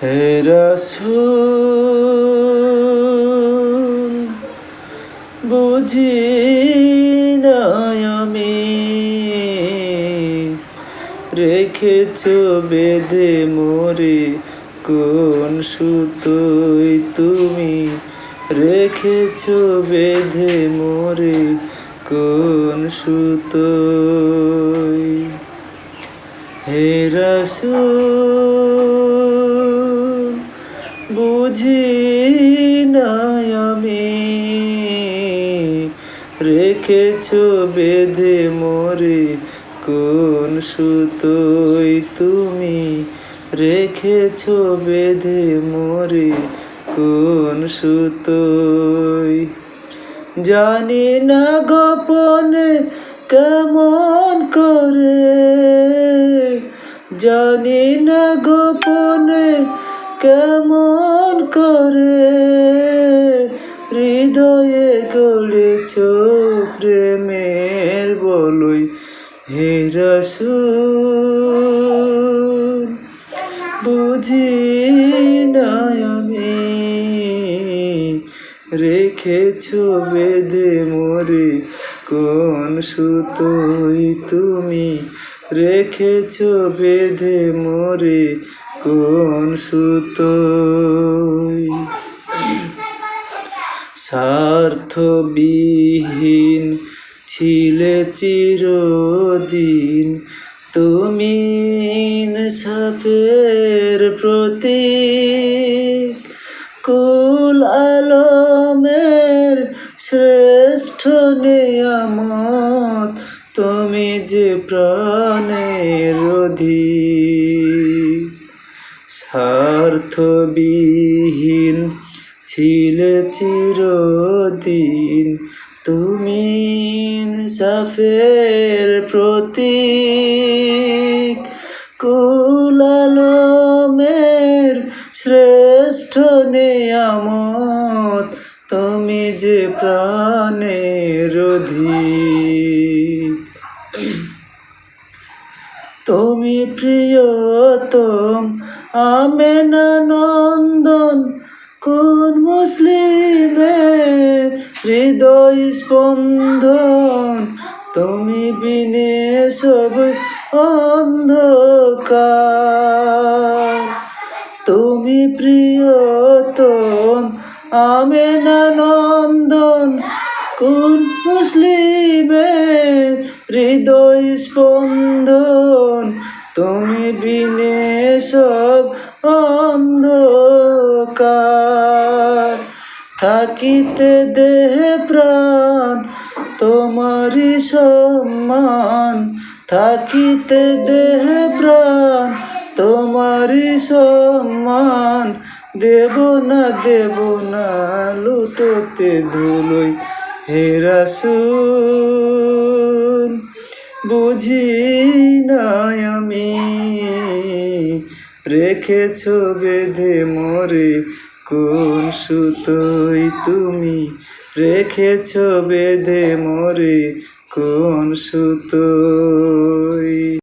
হে রাসূল বুঝি না আমি রেখেছ বেঁধে মোরে কোন সুতোয় তুমি রেখেছ বেঁধে মোরে কোন সুতোয় হে রাসূল বুঝি না আমি রেখেছ বেঁধে মোরে কোন সুতোয় তুমি রেখেছ বেঁধে মোরে কোন সুতোয় জানি না গোপনে কেমন করে জানি না গোপনে কেমন করে হৃদয়ে গড়েছ প্রেমের বলয় হে রাসূল বুঝি না আমি রেখেছ বেঁধে মোরে কোন সুতোয় তুমি রেখেছ বেঁধে মোরে কোন সুতোয় স্বার্থবিহীন ছিলে চিরদিন তুমি ইনসাফের প্রতীক কুল আলমের শ্রেষ্ঠ নিয়ামত তুমি যে প্রাণের অধিক স্বার্থবিহীন ছিলে চিরদিন তুমি ইনসাফের প্রতীক কুল আলমের শ্রেষ্ঠ নিয়ামত তুমি যে প্রাণের অধিক তুমি প্রিয়তম আমেনা নন্দন কোন মুসলিমের হৃদয় স্পন্দন তুমি বিনে সব অন্ধকার তুমি প্রিয়তম আমেনা নন্দন কোন মুসলিমের হৃদয় স্পন্দন তুমি বিনে সব অন্ধকার থাকিতে দেহে প্রাণ তোমারই সম্মান থাকিতে দেহে প্রাণ তোমারই সম্মান দেব না লুটোতে ধুলোই হে রাসূল বুঝি না আমি রেখেছ বেঁধে মোরে কোন সুতোয় তুমি রেখেছ বেঁধে মোরে কোন সুতোয়।